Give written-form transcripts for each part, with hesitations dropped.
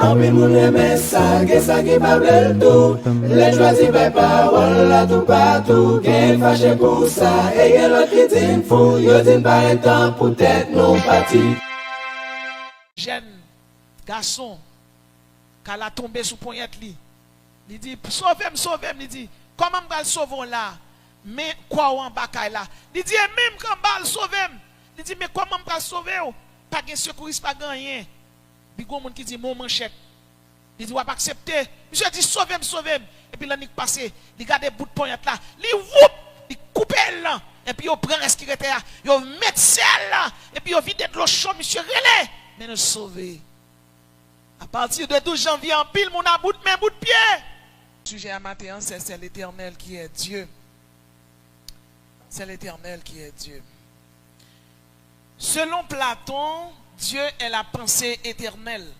En pile moun reme ça, gen ça qui pa blel tout. Les choisi par parole là tout partout. Gen fâché pour ça, et gen l'autre qui din fou. Yo din pas un temps pour tête non parti. Jeune garçon, quand la tombé sous poignette li, il dit sauvez-moi, il dit comment me sauver là? Mais quoi en bakaille là? Il dit même quand bal sauver, il dit mais comment me sauver? Pas de secouriste, pas rien. Il y a des gens qui disent mon manchette. Il dit on va pas accepter. Monsieur dit sauvez-moi. Et puis là il passe, il garde des bouts de poignette là, il coupe là. Et puis il prend respirateur, il met sel là, et puis il vide de l'eau chaude, monsieur relais. Mais nous sauver. À partir de 12 janvier, en pile, mon a bout de main, bout de pied. Le sujet à matin, c'est l'Éternel qui est Dieu. C'est l'Éternel qui est Dieu. Selon Platon, Dieu est la pensée éternelle.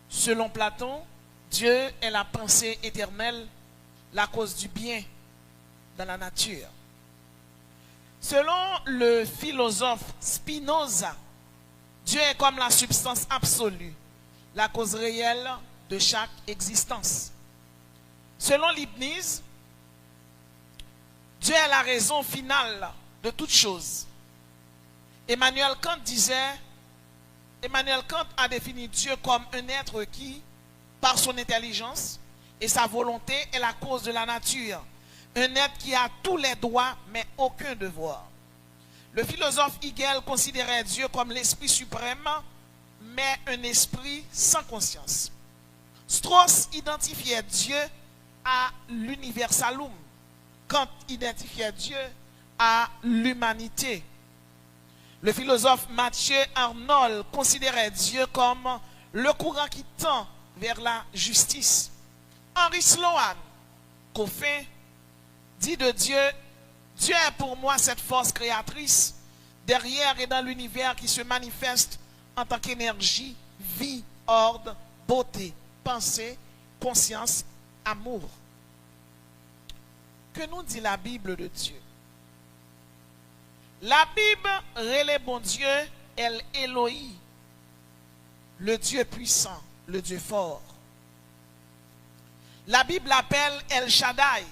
Selon Platon, Dieu est la pensée éternelle, la cause du bien dans la nature. Selon le philosophe Spinoza, Dieu est comme la substance absolue, la cause réelle de chaque existence. Selon Leibniz, Dieu est la raison finale de toute chose. Emmanuel Kant a défini Dieu comme un être qui, par son intelligence et sa volonté, est la cause de la nature. Un être qui a tous les droits, mais aucun devoir. Le philosophe Hegel considérait Dieu comme l'esprit suprême, mais un esprit sans conscience. Strauss identifiait Dieu à l'universalum. Kant identifiait Dieu à l'humanité. Le philosophe Mathieu Arnold considérait Dieu comme le courant qui tend vers la justice. Henry Sloan, Coffin, dit de Dieu: Dieu est pour moi cette force créatrice derrière et dans l'univers qui se manifeste en tant qu'énergie, vie, ordre, beauté, pensée, conscience, amour. Que nous dit la Bible de Dieu? La Bible relève bon Dieu, El Elohi, le Dieu puissant, le Dieu fort. La Bible l'appelle El Shaddai,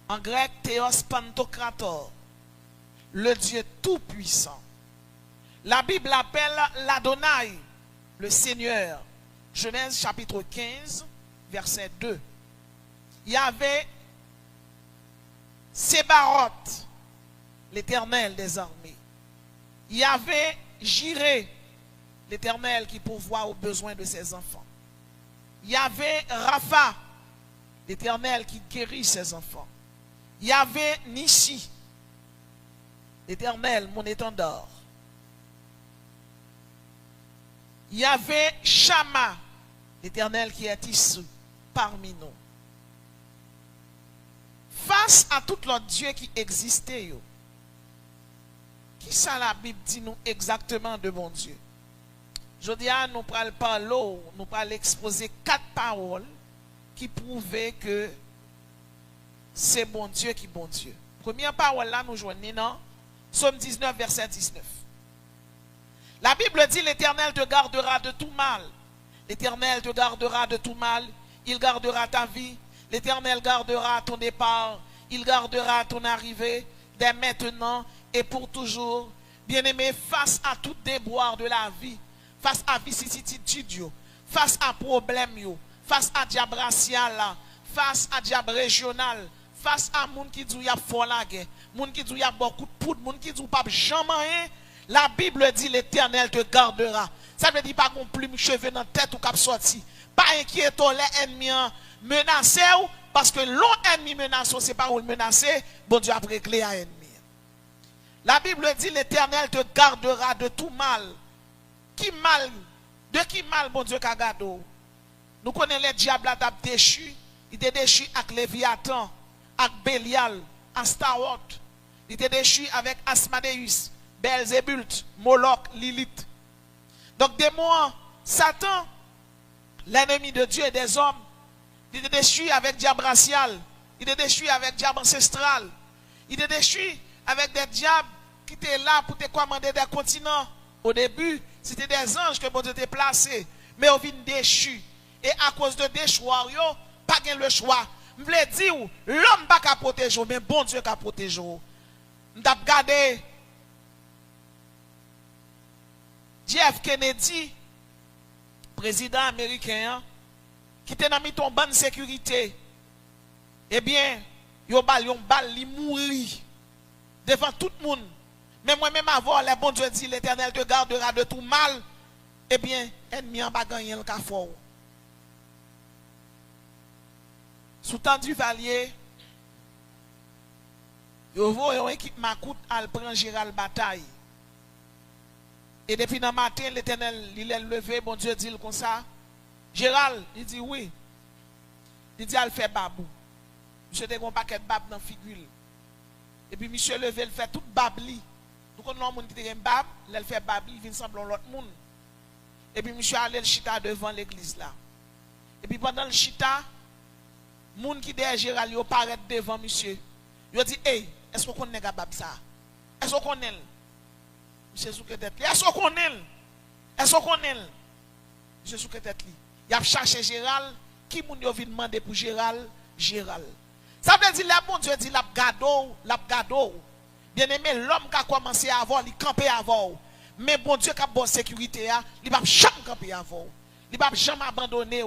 en grec Theos Pantokrator, le Dieu tout-puissant. La Bible l'appelle l'Adonai, le Seigneur. Genèse chapitre 15, verset 2. Il y avait Sébaroth, l'Éternel des armées. Il y avait Jireh, l'Éternel qui pourvoit aux besoins de ses enfants. Il y avait Rapha, l'Éternel qui guérit ses enfants. Il y avait Nissi, l'Éternel, mon étendard. Il y avait Shama, l'Éternel qui est ici parmi nous. Face à tout l'autre Dieu qui existait, qui ça la Bible dit nous exactement de bon Dieu? Je dis à nous pral parler, nous pral exposer 4 paroles qui prouvaient que c'est bon Dieu qui bon Dieu. Première parole là, nous joignons dans Psaume 19, verset 19. La Bible dit: l'Éternel te gardera de tout mal. L'Éternel te gardera de tout mal. Il gardera ta vie. L'Éternel gardera ton départ. Il gardera ton arrivée dès maintenant et pour toujours. Bien-aimé, face à tout déboire de la vie, face à vicissitude, face à problème, face à diable racial, face à diable régional, face à moun qui dit y a fort la guerre, moun qui dit y a beaucoup de poudre, moun qui dit pas jamais, la Bible dit l'Éternel te gardera. Ça veut dire pas qu'on plume cheveux dans la tête ou cap sorti. Pas inquiétant les ennemis menacés, parce que l'on ennemi menacé, c'est pas où le menacer, bon Dieu a réglé à ennemi. La Bible dit l'Éternel te gardera de tout mal. Qui mal? De qui mal bon Dieu qu'a gardé? Nous connaissons les diables qui ont déchu. Ils étaient déchus avec Léviathan, avec Bélial, Astaroth. Ils étaient déchus avec Asmodeus, Belzébult, Moloch, Lilith. Donc des mots, Satan, l'ennemi de Dieu et des hommes, il était déchu avec diable racial, il était déchu avec diable ancestral, il était déchu avec des diables qui étaient là pour te commander des continents. Au début, c'était des anges que bon Dieu t'a placé. mais vous venez déchu. Et à cause de déchoir, yo, pas gain le choix. Je veux dire, l'homme pas qu'à protéger, mais bon Dieu qu'à protéger. M't'a regardé Jeff Kennedy, président américain, qui était dans ton bonne sécurité. Eh bien, yon bal li mouri devant tout le monde. Mais moi-même avant, le bon Dieu dit, l'Éternel te gardera de tout mal. Eh bien, ennemi en bas gagné le cafou. Sous temps du valier, yo voyez un équipement coûte al prend Gérald bataille. Et depuis le matin, l'Éternel, il est levé, bon Dieu dit comme ça. Gérald, il dit oui. Il dit, elle fait babou. Monsieur a un paquet de bab dans la figure. Et puis, monsieur levé, il fait tout babli. Nous connaissons un monde qui a un bab, il fait babli, il vient semblant l'autre monde. Et puis, monsieur allé le chita devant l'église là. Et puis, pendant le chita, monde qui derrière Gérald, il paraît devant monsieur. Il dit, hey, est-ce qu'on connaît bab ça? Est-ce qu'on connaît? Monsieur sous tête li. Est-ce qu'on connaît? Est-ce qu'on connaît? Monsieur sous tête li. Il a cherché Gérald. Qui moun yo vient demander pour Gérald? Gérald. Ça veut dire, le bon Dieu dit, l'a gado. Bien aimé, l'homme qui a commencé à avoir, il campé avant. Mais bon Dieu qui a bonne sécurité, il va jamais camper avant. Il va jamais abandonner.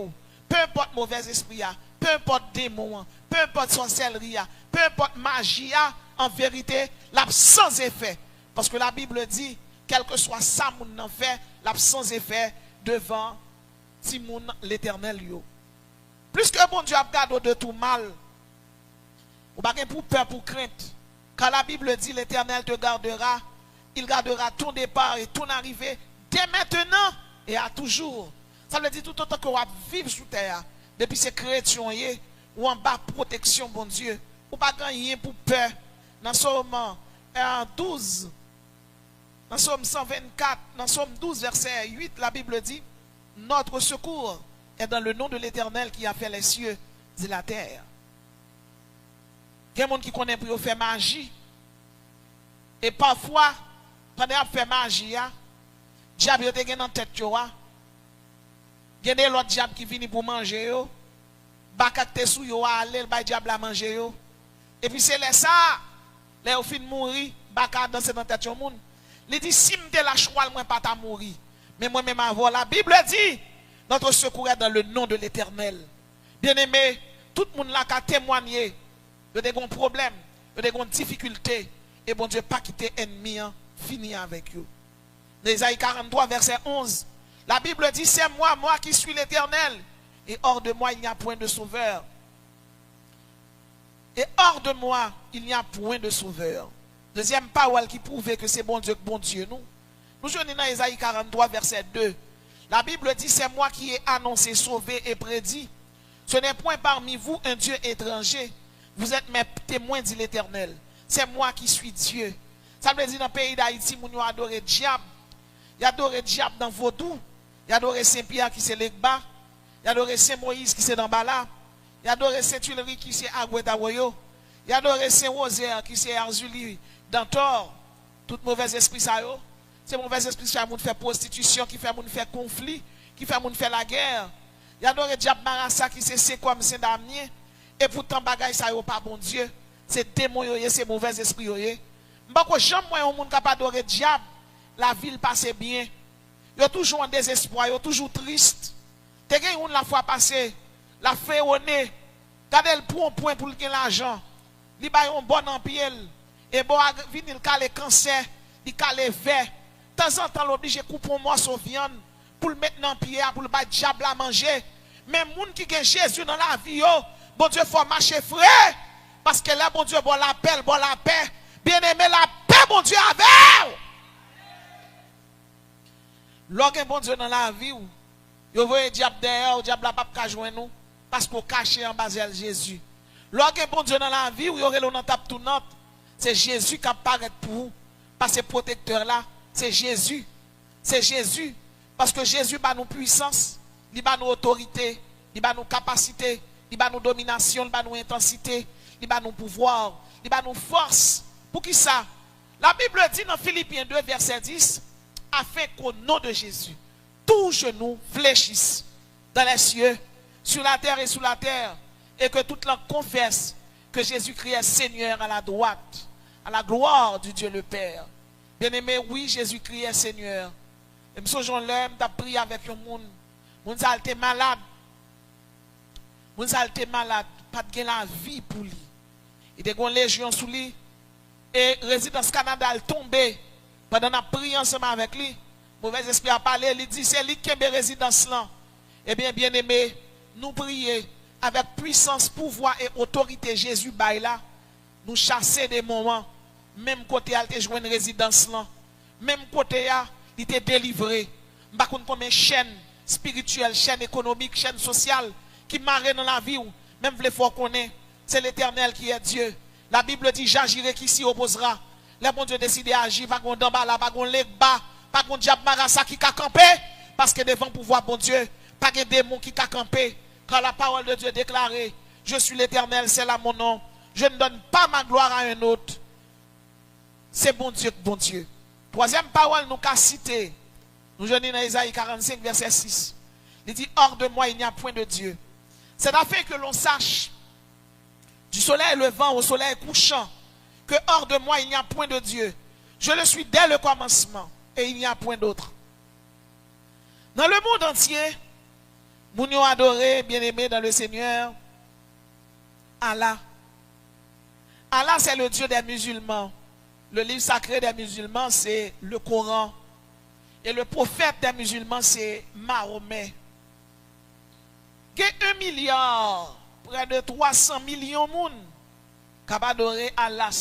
Peu importe mauvais esprit, peu importe démon, peu importe sorcellerie, peu importe magie, en vérité, l'absence effet. Parce que la Bible dit, quel que soit ça, moun n'en fait, l'absence effet devant Timoun l'Éternel. Plus que bon Dieu a gardé de tout mal, ou pas pour peur, pour crainte. Quand la Bible dit l'Éternel te gardera, il gardera ton départ et ton arrivée dès maintenant et à toujours. Ça veut dire tout autant que vous vivez sous terre, depuis ces créations, ou en bas protection, bon Dieu, ou pas gagner pour peur. Dans Somme 12, dans Somme 124, dans Somme 12, verset 8, la Bible dit, notre secours est dans le nom de l'Éternel qui a fait les cieux et la terre. Il y a des gens qui connaissent pour faire magie. Et parfois, pendant qu'ils font magie, le diable est dans la tête. Il y a des autres diables qui viennent pour manger. Bakak te sou yo aller, le diable a manger. Et puis c'est là ça, là au fin de mourir, bakak danser dans la tête du monde. Il dit, si je la choix, moi pas ta mourir. Mais moi-même avant, la Bible dit, notre secours est dans le nom de l'Éternel. Bien-aimé, tout le monde là qui a témoigné de des problèmes, de des difficultés, et bon Dieu pas quitter ennemi, fini avec eux. Ésaïe 43, verset 11, la Bible dit, c'est moi qui suis l'Éternel, et hors de moi il n'y a point de sauveur. Et hors de moi il n'y a point de sauveur. Deuxième parole qui prouve que c'est bon Dieu, nous. Nous sommes dans Ésaïe 43, verset 2. La Bible dit, c'est moi qui ai annoncé, sauvé et prédit. Ce n'est point parmi vous un Dieu étranger. Vous êtes mes témoins, dit l'Éternel. C'est moi qui suis Dieu. Ça veut dire dans le pays d'Haïti, nous adorons le diable. Il adore le diable dans Vaudou. Il adore Saint-Pierre qui c'est l'Egba. Il adore Saint-Moïse qui c'est dans Bala. Il adore Saint-Tuileries qui c'est Agouetawoyo. Il adore Saint-Rosaire qui c'est Arzuli dans Tor. Tout mauvais esprit ça yo. C'est mauvais esprit qui fait moun faire prostitution, qui fait moun faire conflit, qui fait moun faire la guerre. Il adore le diable Marassa qui c'est comme Saint-Damien. Et pourtant bagay ça yo pas bon Dieu. C'est démon yo, c'est mauvais esprit yo. M'bako jamais moi un monde capable d'adorer diable, la ville passe bien. Yo toujours en désespoir, yo toujours triste. Te gen une la fois passé, la fait au nez. Gade le point pour le gen l'argent. Li bay un bon en pied. Et bon vini le calé cancer, il calé verre. De temps en temps l'obligé couper un morceau de viande pour le mettre dans pied pour le bay diable à manger. Mais moun qui gen Jésus dans la vie yo, bon Dieu faut marcher frère parce que là bon Dieu bon la paix. Bien-aimé la paix bon Dieu avec. Lorsqu'un bon Dieu dans la vie ou yo voyez diable derrière, ou diable la pas ka joindre nous parce qu'on caché en bas de Jésus. Lorsqu'un bon Dieu dans la vie ou yo relon dans tap tout note, c'est Jésus qui apparaît pour vous parce que protecteur là, c'est Jésus. C'est Jésus parce que Jésus ba nous puissance, il ba nous autorité, il ba nous capacité, il ba nous domination, il ba nous intensité, il ba nous pouvoir, il ba nous force. Pour qui ça? La Bible dit dans Philippiens 2 verset 10, afin qu'au nom de Jésus, tout genou fléchisse dans les cieux, sur la terre et sous la terre, et que toute langue confesse que Jésus-Christ est Seigneur à la droite, à la gloire du Dieu le Père. Bien-aimé, oui, Jésus-Christ est Seigneur. Et je suis prié avec un monde. Moun sa été malade. Moun sa été malade. Pas de la vie pour lui. Il y a une légion sous lui. Et résidence Canada a tombé. Pendant qu'on a prié ensemble avec lui. Mauvais esprit a parlé. Il dit c'est lui qui est résidence là. Eh bien, bien-aimé, nous prions avec puissance, pouvoir et autorité Jésus baila. Nous chasser des moments. Même côté a été joué une résidence là. Même côté a il était délivré. M'pa konn combien chaîne spirituelle, chaîne économique, chaîne sociale qui marre dans la vie ou même vle faut connaître, c'est l'Éternel qui est Dieu. La Bible dit j'agirai qui s'y opposera. Le bon Dieu décide d'agir, pas gon d'en bas là, pas gon leg bas, pas gon diable marassa qui ka camper parce que devant pouvoir bon Dieu, pas de démon qui ka camper. Quand la parole de Dieu déclarée, je suis l'Éternel, c'est là mon nom. Je ne donne pas ma gloire à un autre. C'est bon Dieu, bon Dieu. Troisième parole, nous qu'a cité. Nous venons dans Isaïe 45, verset 6. Il dit, hors de moi, il n'y a point de Dieu. C'est afin que l'on sache, du soleil levant au soleil couchant, que hors de moi, il n'y a point de Dieu. Je le suis dès le commencement, et il n'y a point d'autre. Dans le monde entier, nous nous adorons, bien-aimés dans le Seigneur, Allah. Allah, c'est le Dieu des musulmans. Le livre sacré des musulmans, c'est le Coran. Et le prophète des musulmans, c'est Mahomet. Il y a 1 milliard, près de 300 millions de monde qui ont adoré Allah.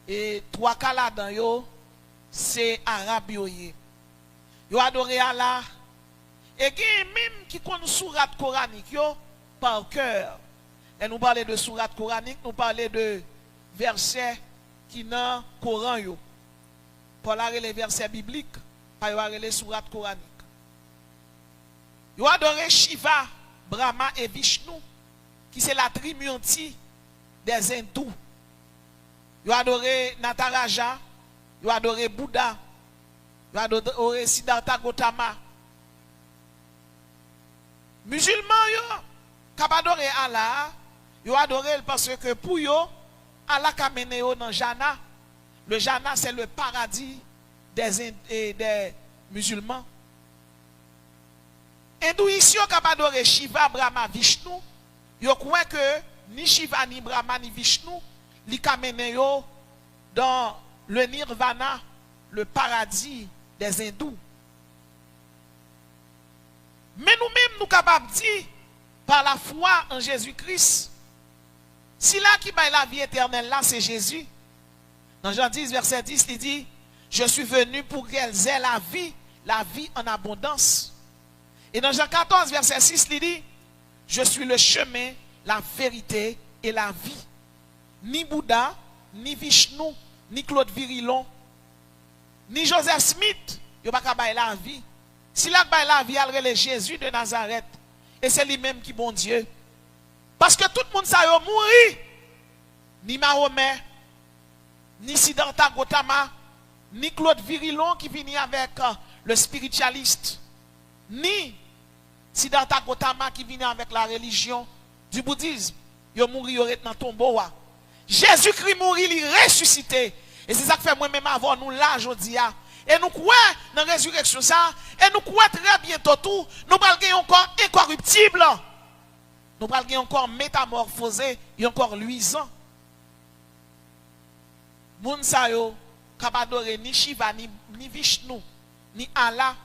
Et 3 cas là-dedans, c'est Arabe. Ils ont adoré Allah. Et il y a même qui connaissent sourate coranique par cœur. Et nous parlons de sourate coranique, nous parlons de versets qui dans le Coran. Pour les versets bibliques, pas les sourates coraniques. Ils ont adoré Shiva, Brahma et Vishnu, qui c'est la trimunti des hindous. Ils ont adoré Nataraja, ils ont adoré Bouddha, ils ont adoré Siddhartha Gautama. Musulmans, qui ont adoré Allah, ils ont adoré parce que pour eux, Allah a mené dans Jana. Le Jana, c'est le paradis des musulmans. Hindouistes qui ont adoré Shiva, Brahma, Vishnu, ils croient que ni Shiva, ni Brahma, ni Vishnu, ils ont mené dans le Nirvana, le paradis des hindous. Mais nous-mêmes, nous sommes capables de dire, par la foi en Jésus-Christ, si là qui baille la vie éternelle, là, c'est Jésus. Dans Jean 10, verset 10, il dit, je suis venu pour qu'elles aient la vie en abondance. Et dans Jean 14, verset 6, il dit, je suis le chemin, la vérité et la vie. Ni Bouddha, ni Vishnu, ni Claude Virilon, ni Joseph Smith, il n'y a pas qu'à la vie. Si là baille la vie, il est Jésus de Nazareth. Et c'est lui-même qui est bon Dieu. Parce que tout le monde ça a mouru. Ni Mahomet, ni Siddhartha Gautama, ni Claude Virilon qui vient avec le spiritualiste, ni Siddhartha Gautama qui vient avec la religion du bouddhisme. Ils ont mouru dans le tombeau. Jésus-Christ mourit, il est ressuscité. Et c'est ça que fait moi-même avant nous là aujourd'hui. Et nous croyons dans la résurrection ça. Et nous croyons très bientôt tout. Nous allons gagner encore incorruptible. Nous allons gagner encore métamorphosé et encore luisant. Moun sa yo kabadore ni Shiva, ni Vishnu, ni Allah.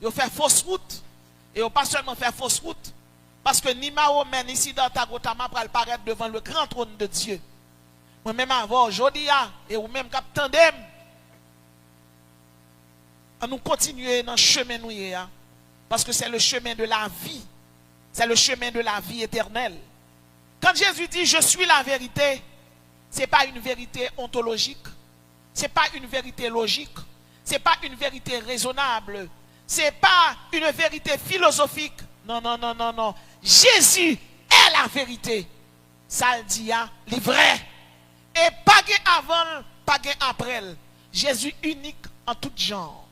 Yo fait fausse route. Et yo pas seulement fait fausse route. Parce que ni Mahomet, ni Siddhartha Gautama pral paraître devant le grand trône de Dieu. Moi-même avant aujourd'hui, et ou même capitaine d'em, à nous continuer dans le chemin nous parce que c'est le chemin de la vie. C'est le chemin de la vie éternelle. Quand Jésus dit je suis la vérité, ce n'est pas une vérité ontologique, ce n'est pas une vérité logique, ce n'est pas une vérité raisonnable, ce n'est pas une vérité philosophique. Non, non, non, non, non. Jésus est la vérité. Ça le dit, il est vrai. Et pas avant, pas après. Jésus unique en tout genre.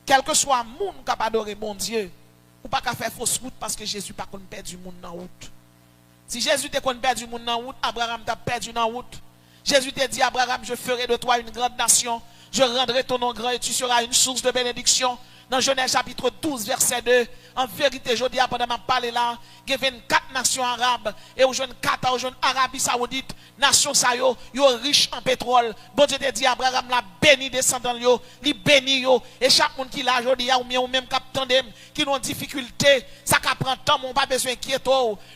quel que soit le monde qui a adoré bon Dieu, ou pas qu'à faire fausse route parce que Jésus pas qu'on perd du monde dans la route. Si Jésus te qu'on perd du monde dans la route, Abraham t'a perdu dans la route. Jésus t'a dit, Abraham, je ferai de toi une grande nation, je rendrai ton nom grand et tu seras une source de bénédiction. Dans Genèse chapitre 12, verset 2, en vérité, je dis, pendant ma parler là, il y a 24 nations arabes, et aux jeunes Qatar, aux jeunes Arabie Saoudite, nations ça yo riches en pétrole. Bon Dieu te dit, Abraham l'a béni descendant yo, li béni yo, et chaque monde qui l'a aujourd'hui, ou même cap tandem, qui ont difficulté, ça qui prend temps, mon pas besoin d'inquiéter.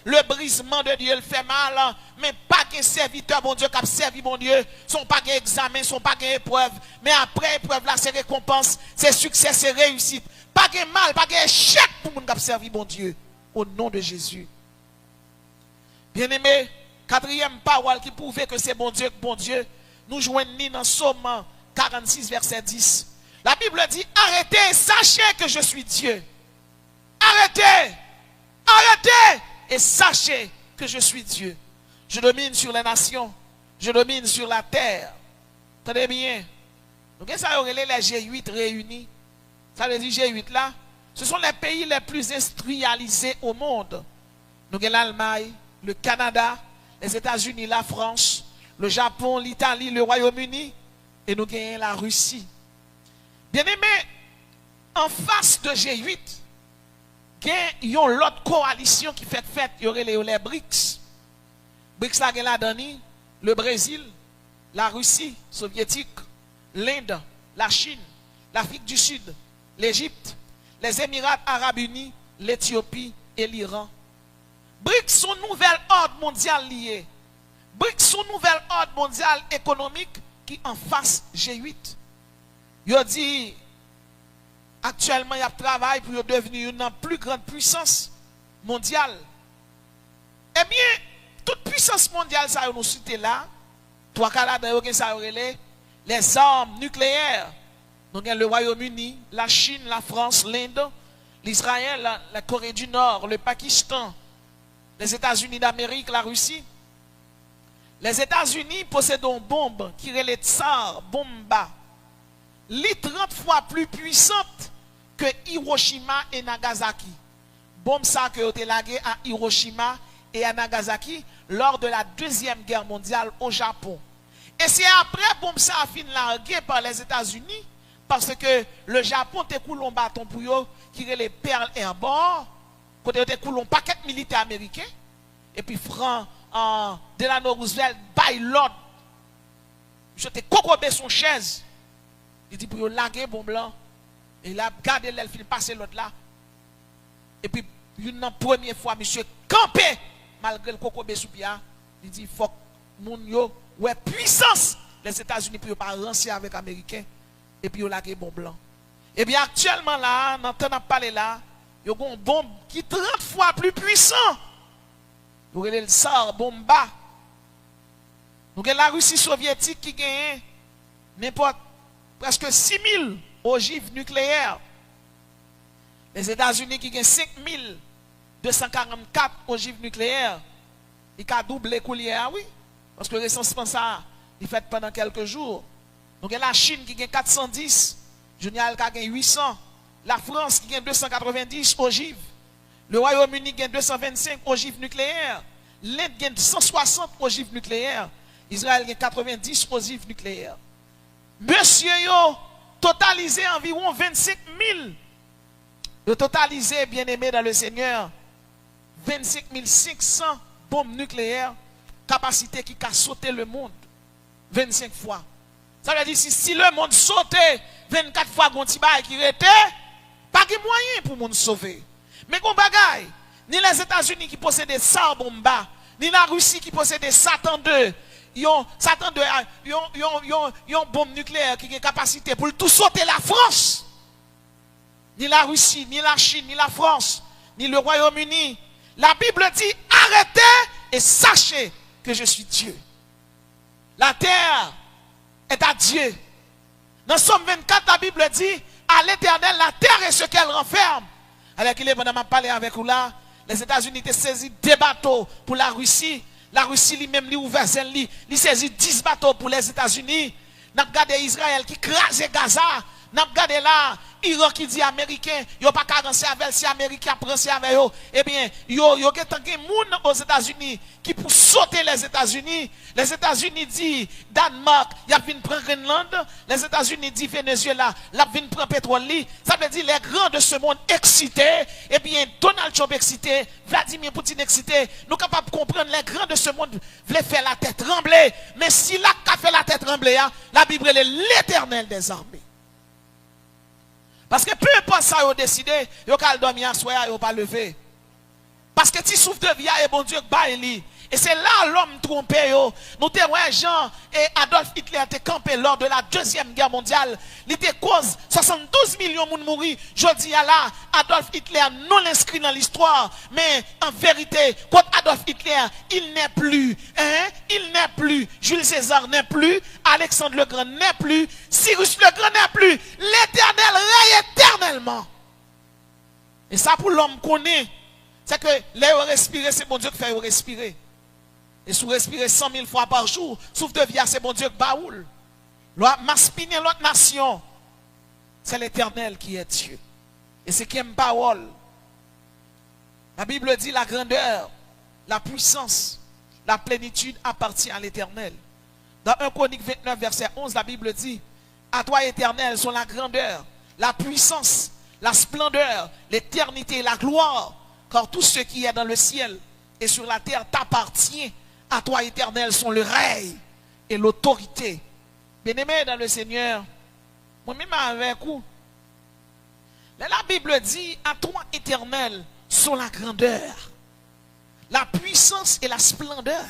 Le brisement de Dieu, il fait mal, mais pas qu'un serviteur, bon Dieu, qui a servi mon Dieu, son pas qu'un examen, son pas qu'un épreuve, mais après épreuve là, c'est récompense, c'est succès, c'est réussite. Pas de mal, pas de échec pour moun qui servi bon Dieu. Au nom de Jésus. Bien-aimé, quatrième parole qui prouve que c'est bon Dieu, nous joignons dans Somme 46, verset 10. La Bible dit, arrêtez, sachez que je suis Dieu. Arrêtez, arrêtez et sachez que je suis Dieu. Je domine sur les nations, je domine sur la terre. Tenez bien. Donc, ça y aurait les G8 réunis. Ça veut dire G8 là, ce sont les pays les plus industrialisés au monde. Nous avons l'Allemagne, le Canada, les États-Unis, la France, le Japon, l'Italie, le Royaume-Uni, et nous avons la Russie. Bien aimé, en face de G8, il y a l'autre coalition qui fait fête, il y aurait les BRICS. BRICS là, il y a le Brésil, la Russie soviétique, l'Inde, la Chine, l'Afrique du Sud, l'Égypte, les Émirats Arabes Unis, l'Éthiopie et l'Iran. BRICS sont nouvel ordre mondial lié. BRICS sont nouvel ordre mondial économique qui en face G8. Yo dit actuellement il y a travail pour devenir une plus grande puissance mondiale. Eh bien, toute puissance mondiale ça nous cité là, trois Canada ça les armes nucléaires. Nous avons le Royaume-Uni, la Chine, la France, l'Inde, l'Israël, la Corée du Nord, le Pakistan, les États-Unis d'Amérique, la Russie. Les États-Unis possèdent une bombe qui est le Tsar Bomba, 30 fois plus puissante que Hiroshima et Nagasaki. Bombe ça que a été laguée à Hiroshima et à Nagasaki lors de la Deuxième Guerre mondiale au Japon. Et c'est après bombe ça a fini larguée par les États-Unis. Parce que le Japon te coule un bâton pour eux qui est les Pearl Harbor, côté te coule un paquet militaire américain, et puis Delano Roosevelt by l'ordre. Je te cocobé son chaise. Il dit pour eux laguer bon blanc. Et il a gardé l'elfine passer l'autre là. Et puis une première fois monsieur campé malgré le cocobé sous pied. Il dit faut moun yo ouais puissance les États-Unis pour pas rancer avec Américains. Et puis, il y a un bon blanc. Et bien, actuellement, là, dans le temps de parler là, il y a une bombe qui est 30 fois plus puissant. Vous avez le Tsar Bomba. Nous avons la Russie soviétique qui gagne n'importe presque 6000 ogives nucléaires. Les États-Unis qui gagnent 5244 ogives nucléaires. Il a doublé coulier, oui. Parce que le recensement, ça, il fait pendant quelques jours. Donc, la Chine qui gagne 410, Junial qui gagne 800, la France qui gagne 290 ogives, le Royaume-Uni gagne 225 ogives nucléaires, l'Inde gagne 160 ogives nucléaires, Israël gagne 90 ogives nucléaires. Monsieur yo, totalisé environ 25 000. Le totalisé, bien aimé dans le Seigneur, 25 500 bombes nucléaires, capacité qui a sauté le monde 25 fois. Ça veut dire si le monde sautait 24 fois Gontiba qui était, pas de moyen pour le monde sauver. Mais qu'on bagaille, ni les États-Unis qui possèdent des Tsar Bomba, ni la Russie qui possède des Satan 2, ils ont bombe nucléaire qui a une capacité pour tout sauter la France. Ni la Russie, ni la Chine, ni la France, ni le Royaume-Uni. La Bible dit arrêtez et sachez que je suis Dieu. La terre est à Dieu. Dans Somme 24, la Bible dit à l'Éternel, la terre est ce qu'elle renferme. Alors qu'il est pendant ma parler avec vous là, les États-Unis ont saisi 2 bateaux pour la Russie. La Russie lui-même lui ouvert il saisit 10 bateaux pour les États-Unis. N'a regardé Israël qui crase Gaza N'a regardé là, Iran qui dit américain, yo pas carencer avec si américain prend avec yo, eh bien, yo tant que moun aux États-Unis qui pour sauter les États-Unis dit Danemark, y a vinn prendre Greenland, les États-Unis dit Venezuela, la vinn prendre pétrole li, ça veut dire les grands de ce monde excités, eh bien Donald Trump excité, Vladimir Poutine excité, nous capables de comprendre les grands de ce monde veulent faire la tête trembler, mais si la qu'a fait la tête trembler, la Bible est l'Éternel des armées. Parce que peu importe ça, vous décidez, vous allez dormir à soir, vous pas lever. Parce que si souffle de vie, et bon Dieu, baille. Et c'est là l'homme trompé. Nous te voyons Jean et Adolf Hitler étaient campés lors de la Deuxième Guerre mondiale. Il était cause 72 millions de gens mourir. Je dis à là, Adolf Hitler non inscrit dans l'histoire. Mais en vérité, quand Adolf Hitler, il n'est plus. Il n'est plus. Jules César n'est plus. Alexandre le Grand n'est plus. Cyrus le Grand n'est plus. L'Éternel règne éternellement. Et ça pour l'homme connaît. C'est que l'air respirer, c'est bon Dieu qui fait respirer. Et si vous respirez 100 000 fois par jour, souffle de vie, c'est bon Dieu qui baoule. M'aspiner l'autre nation, c'est l'Éternel qui est Dieu. Et c'est qui aime parole. La Bible dit la grandeur, la puissance, la plénitude appartient à l'Éternel. Dans 1 Chronique 29, verset 11, la Bible dit, à toi, Éternel, sont la grandeur, la puissance, la splendeur, l'éternité et la gloire. Car tout ce qui est dans le ciel et sur la terre t'appartient. À toi, Éternel, sont le règne et l'autorité. Bien-aimés dans le Seigneur, moi-même avec vous, la Bible dit, à toi, Éternel, sont la grandeur, la puissance et la splendeur.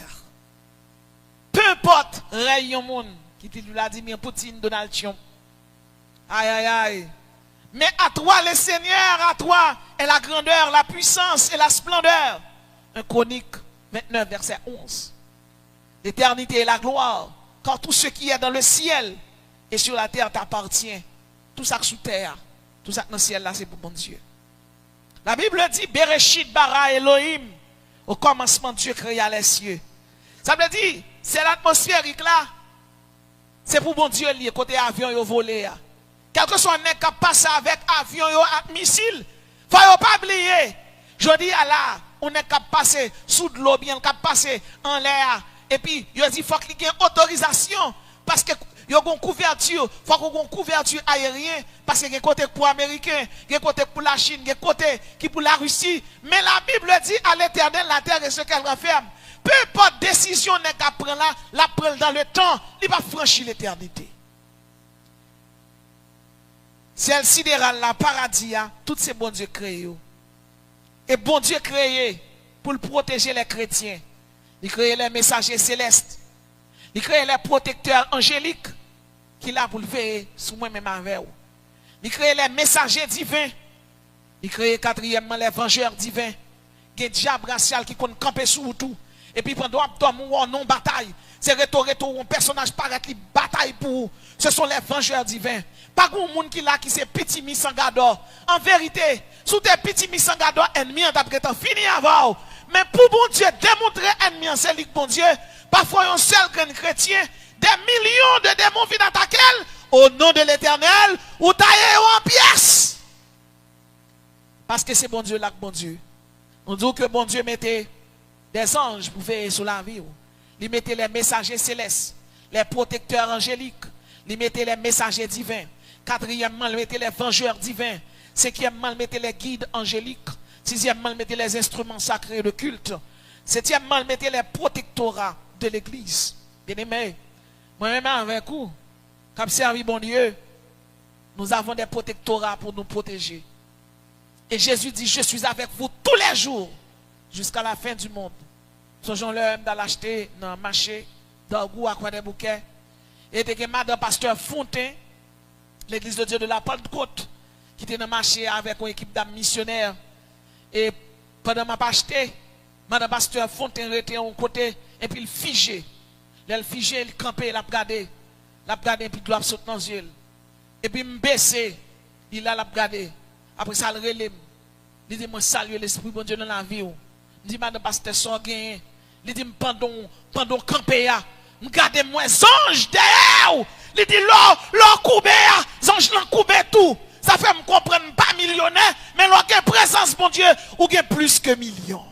Peu importe, règne au monde, qui dit Vladimir Poutine, Donald Trump. Aïe, aïe, aïe. Mais à toi, le Seigneur, à toi est la grandeur, la puissance et la splendeur. 1 Chronique 29, verset 11. L'éternité et la gloire, car tout ce qui est dans le ciel et sur la terre t'appartient. Tout ça sous terre, tout ça dans le ciel là, c'est pour mon Dieu. La Bible dit, Bereshit bara Elohim, au commencement Dieu créa les cieux. Ça veut dire, c'est l'atmosphérique là, c'est pour mon Dieu lié, côté avion yo volé. Quelque soit n'est qu'à passer avec avion yo avec missile, faut pas oublier. Je dis à là, on est capable de passer sous de l'eau, bien capable de passer en l'air. Et puis, il dit, il faut qu'il y ait une autorisation. Parce que il y a une couverture. Il faut qu'il y ait une couverture aérienne. Parce qu'il y a un côté pour les Américains, il y a un côté pour la Chine, il y a un côté qui pour la Russie. Mais la Bible dit à l'Éternel, la terre est ce qu'elle renferme. Peu importe décision n'est qu'à prendre là, la prendre dans le temps, il va franchir l'éternité. Ciel sidéral, la paradis, tout ces bons dieux créés. Et bon Dieu créé pour le protéger les chrétiens. Il crée les messagers célestes. Il crée les protecteurs angéliques qui là pour le veiller sous moi-même avec vous. Il crée les messagers divins. Il crée quatrièmement les vengeurs divins. Il y a des diables raciales qui comptent camper sous tout. Et puis pendant un non bataille, c'est un personnage paraît qui bataille pour vous. Ce sont les vengeurs divins. Pas grand monde qui là qui c'est petit misangador. En vérité, sous tes petits misangador ennemis en t'apprêtant fini avant. Mais pour bon Dieu démontrer ennemi c'est lui bon Dieu. Parfois un seul grand chrétien, des millions de démons viennent attaquer au nom de l'Éternel ou tailler en pièces. Parce que c'est bon Dieu là, bon Dieu. On dit que bon Dieu mettait des anges pour veiller sur la vie. Il mettait les messagers célestes, les protecteurs angéliques. Il mettait les messagers divins. Quatrièmement, il mettait les vengeurs divins. Cinquièmement, il mettait les guides angéliques. Sixièmement, il mettait les instruments sacrés de culte. Septièmement, il mettait les protectorats de l'église. Bien-aimés, moi-même avec vous, comme servi bon Dieu, nous avons des protectorats pour nous protéger. Et Jésus dit, je suis avec vous tous les jours, jusqu'à la fin du monde. Songeons-le dans l'acheter, dans le marché, dans le goût, à quoi des bouquets. Et de madame pasteur Fontaine, l'église de Dieu de la Pentecôte, qui était dans le marché avec une équipe d'âmes missionnaires. Et pendant ma acheté, madame pasteur Fontaine était à un côté, et puis il figé. Il figé, il campait, il a regardé, et puis il doit sauter dans les yeux. Et puis il baissé, il a regardé. Après ça, il relève. Il dit, moi salue l'Esprit bon Dieu dans la vie. Il dit, madame pasteur, sans gagner. Il dit, pendant camper, regardez-moi, ange derrière. Il dit, l'or coubé, anges l'ont coupé tout. Ça fait me comprendre pas millionnaire, mais lorsqu'il présence, mon Dieu, ou bien plus que millions.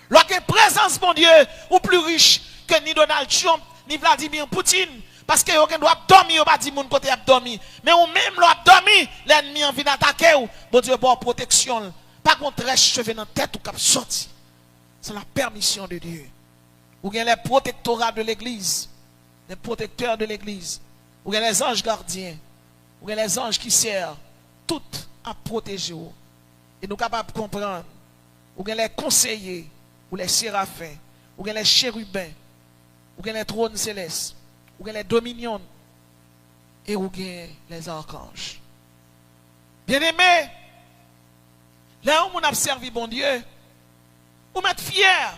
Lorsqu'il présence, mon Dieu, ou plus riche que ni Donald Trump, ni Vladimir Poutine. Parce que vous doit dormir, pas dit mon côté dormir. Mais ou même l'autre dormir, l'ennemi en vient attaquer ou. Bon Dieu, bon protection. Pas qu'on trèche cheveux dans la tête ou cap sorti. C'est la permission de Dieu. Ou bien les protectorats de l'église. Les protecteurs de l'église. Ou bien les anges gardiens. Ou bien les anges qui servent. Tout à protéger. Et nous capables de comprendre. Ou bien les conseillers. Ou les séraphins. Ou bien les chérubins. Ou bien les trônes célestes. Ou bien les dominions. Et ou bien les archanges. Bien-aimés. Là où on a servi bon Dieu. Ou mettre fier.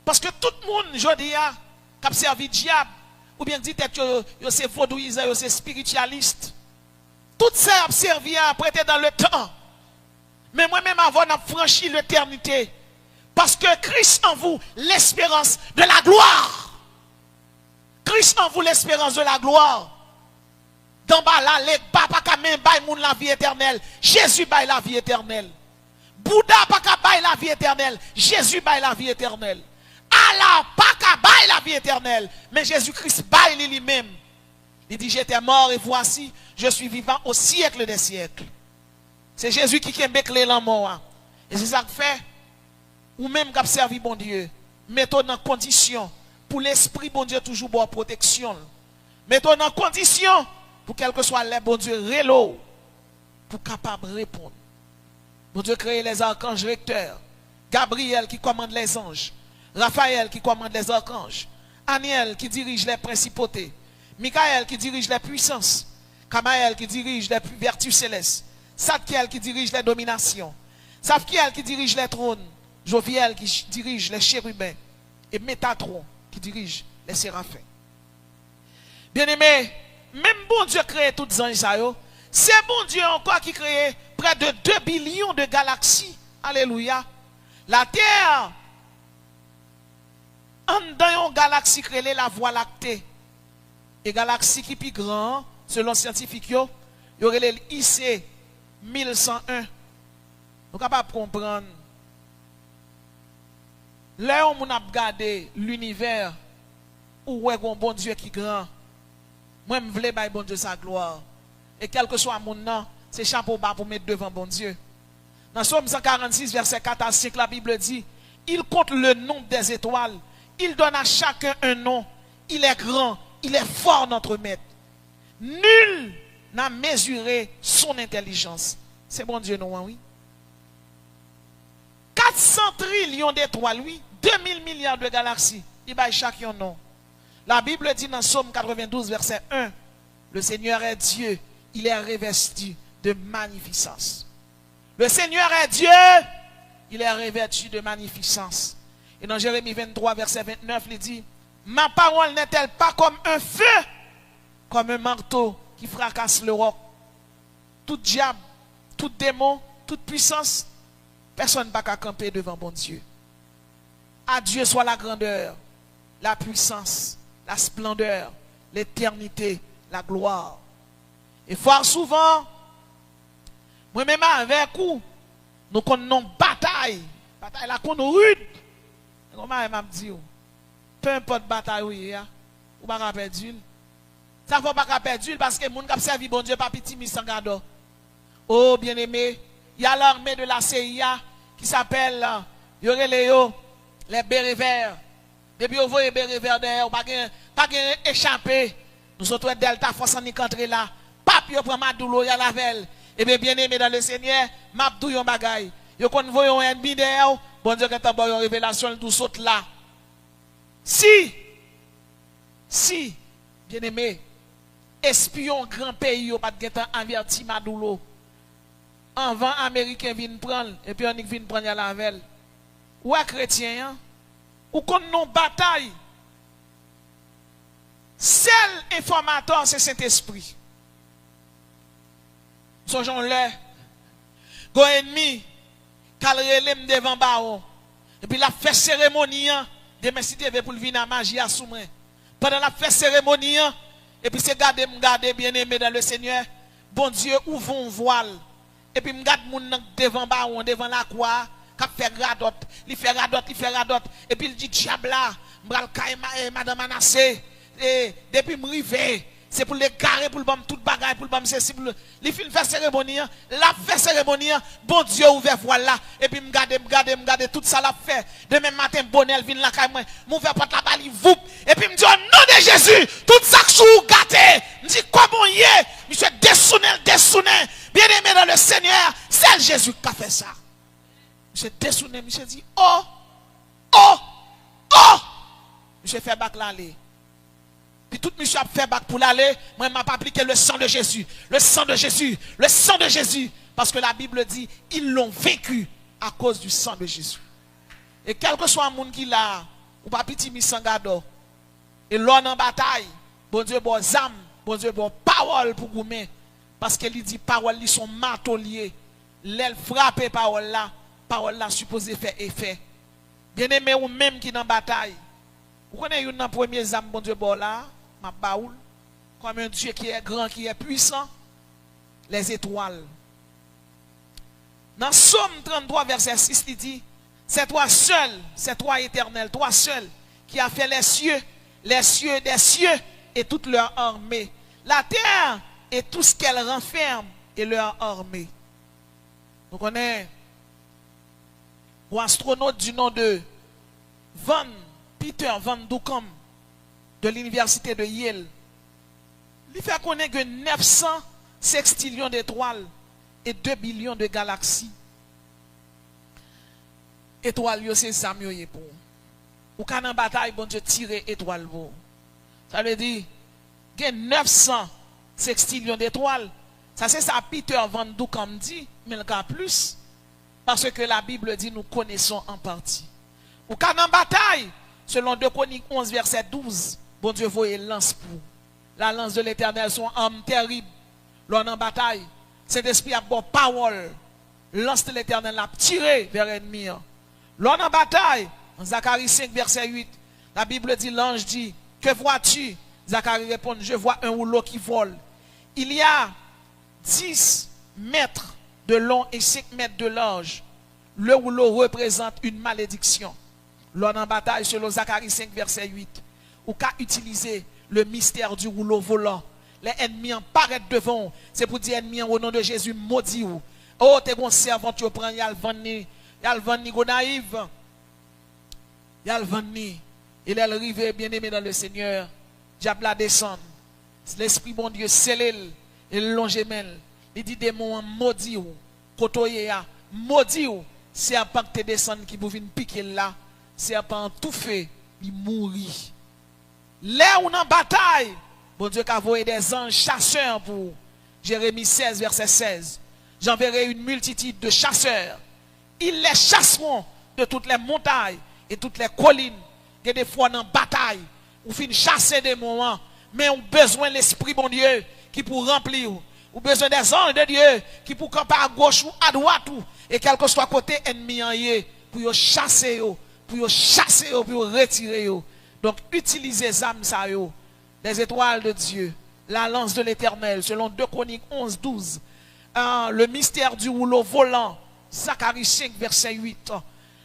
Parce que tout le monde, je dis, qui a servi diable, ou bien dit que c'est vaudouisant, c'est spiritualiste. Tout ça a servi à prêter dans le temps. Mais moi-même, avant, on franchi l'éternité. Parce que Christ en vous, l'espérance de la gloire. Christ en vous, l'espérance de la gloire. Dans bas là, les papa ka même bail moun la vie éternelle. Jésus bail la vie éternelle. Bouddha pas ka bail la vie éternelle. Jésus bail la vie éternelle. Allah pas ka bail la vie éternelle. Mais Jésus-Christ bail lui-même. Il dit j'étais mort et voici je suis vivant au siècle des siècles. C'est Jésus qui a béclé la mort. Et c'est ça que fait. Ou même qui a servi bon Dieu. Mettons dans condition pour l'esprit bon Dieu toujours bonne protection. Mettons dans condition pour quel que soit les bon Dieu rélo pour capable répondre. Bon Dieu crée les archanges recteurs. Gabriel qui commande les anges. Raphaël qui commande les archanges. Aniel qui dirige les principautés. Michael qui dirige les puissances. Kamaël qui dirige les vertus célestes. Sadkiel qui dirige les dominations. Safkiel qui dirige les trônes. Joviel qui dirige les chérubins. Et Métatron qui dirige les séraphins. Bien-aimés, même bon Dieu crée toutes les anges. C'est bon Dieu encore qui crée près de 2 billions de galaxies. Alléluia. La Terre, dans une galaxie créée la Voie lactée. Et galaxie qui est plus grand, selon les scientifiques, il y aurait l'IC 1101. Nous sommes capables de comprendre. Là où on a regardé l'univers, où est un bon Dieu qui est grand. Moi, je veux bon Dieu sa gloire. Et quel que soit mon nom, c'est chapeau bas pour mettre devant bon Dieu. Dans Somme 146, verset 4 à 5, la Bible dit, il compte le nombre des étoiles. Il donne à chacun un nom. Il est grand. Il est fort, notre maître. Nul n'a mesuré son intelligence. C'est bon Dieu, non, oui. 400 trillions d'étoiles, oui. 2000 milliards de galaxies. Il va chacun nom. La Bible dit dans Somme 92, verset 1, le Seigneur est Dieu. Il est revêtu de magnificence. Le Seigneur est Dieu. Il est revêtu de magnificence. Et dans Jérémie 23, verset 29, il dit, ma parole n'est-elle pas comme un feu, comme un marteau qui fracasse le roc? Tout diable, tout démon, toute puissance, personne ne peut camper devant bon Dieu. À Dieu soit la grandeur, la puissance, la splendeur, l'éternité, la gloire. Et fort souvent, moi-même avec vous, nous connaissons bataille. Bataille là qu'on nous rude. Comment je m'a dit? Peu importe bataille oui, ou pas perdre. Ça ne faut pas perdre parce que les gens qui servi bon Dieu pas petit mis sans gado. Oh bien-aimé, il y a l'armée de la CIA qui s'appelle les bérets verts. Depuis vous voyez bérets verts derrière, pas échappé. Nous autres Delta force en entrer là. Pape yo prend madoulo ya lavel. Et bien aimé dans le Seigneur, m'a dou yon bagay. Yo kon voyon ennemi derrière, bon Dieu quand t'en une révélation tout saute là. Si bien aimé, espion grand pays yo pas de temps averti madoulo. Avant américain vinn prendre et puis on vinn prendre ya lavel. Ou chrétien hein? Ou kon non bataille. Seul informateur c'est Saint-Esprit. Songeons là. Go ennemi calrelem devant baron. Et puis la fait cérémonie de merci TV pour venir à magie à soumre. Pendant la fait cérémonie et puis c'est garder bien aimé dans le Seigneur. bon Dieu ouvre un voile. Et puis, m'gade moun devant ba ou devant la croix, k'ap fait radot, il fait radot. Et puis, il dit, diable là, m'bral kay madame Manassé. Et depuis m'rive, c'est pour les garer, pour le bam tout bagaille, pour le bam sensible. Il fin faire cérémonie, la fait cérémonie, bon Dieu ouvert voile là. Et puis, m'gade, tout ça l'a fait. Demain matin, bonheur vient la kay moi, m'ouvert porte la balle, voup. Et puis, m'dit, au nom de Jésus, tout ça que sous gâté. M'dit, comment y est? Monsieur dessouné. Bien aimé dans le Seigneur, c'est Jésus qui a fait ça. Monsieur dessouné, monsieur dit, oh. Monsieur fait bac l'aller. Puis tout monsieur a fait bac pour l'aller, moi je m'a pas appliqué le sang de Jésus. Le sang de Jésus. Parce que la Bible dit, ils l'ont vécu à cause du sang de Jésus. Et quel que soit le monde qui l'a, ou pas petit misangado, et l'on en bataille, bon Dieu bon zam, bon Dieu bon parole pour vous mettre. Parce qu'il dit parole li sont marteau lié. L'aile frappe parole là supposé faire effet. Bien aimé ou même qui dans bataille. Vous connaissez une premier zam bon Dieu bon là, ma baoul, comme un Dieu qui est grand, qui est puissant, les étoiles. Dans Somme 33 verset 6 il dit, c'est toi seul, c'est toi éternel, toi seul qui a fait les cieux des cieux et toute leur armée. La terre et tout ce qu'elle renferme et leur armée. Vous connaissez un astronaute du nom de Peter Van Doucom de l'université de Yale. Il fait connaître que 900 sextillions d'étoiles et 2 billions de galaxies. Étoiles, c'est ça mieux pour. Ou quand en bataille, bon Dieu tirer étoile pour. Ça veut dire qu'il y a 900 sextillions d'étoiles. Ça c'est ça Peter Van Doucom dit, mais le cas plus. Parce que la Bible dit nous connaissons en partie. Ou quand en bataille, selon 2 Chroniques 11 verset 12, bon Dieu voyait lance pour. La lance de l'Éternel son âme terrible. L'on en bataille, cet esprit a bon parole. Lance de l'Éternel a tiré vers l'ennemi. L'on en bataille, en Zacharie 5 verset 8, la Bible dit, l'ange dit, que vois-tu? Zacharie répond, je vois un rouleau qui vole. Il y a 10 mètres de long et 5 mètres de large. Le rouleau représente une malédiction. L'on en bataille, selon Zacharie 5 verset 8, ou qu'a utilisé le mystère du rouleau volant. Les ennemis en paraissent devant. C'est pour dire ennemis au nom de Jésus maudit ou. Oh, t'es bon servant, tu prends Yalvani Gonaïve. Yalvani. Il est arrivé bien aimé dans le Seigneur. Diable a descend. L'Esprit bon Dieu scellé et le longemel. Il dit démon maudit ou. Kotoye a maudit ou. Serpent qui te descend qui vous vient piquer là. Serpent tout fait. Il mourit. Là où en bataille. Bon Dieu a envoyé des anges chasseurs pour Jérémie 16 verset 16. J'enverrai une multitude de chasseurs. Ils les chasseront de toutes les montagnes et toutes les collines. Il y a des fois dans bataille. Ou fin chasser des moments. Mais on a besoin de l'Esprit bon Dieu qui pour remplir. Ou besoin des anges de Dieu qui pour camper à gauche ou à droite. Et quel que soit côté ennemi pour chasser, pour retirer. Donc utilisez les âmes ça yo. Les étoiles de Dieu, la lance de l'Éternel, selon 2 Chroniques 11, 12. Le mystère du rouleau volant, Zacharie 5, verset 8.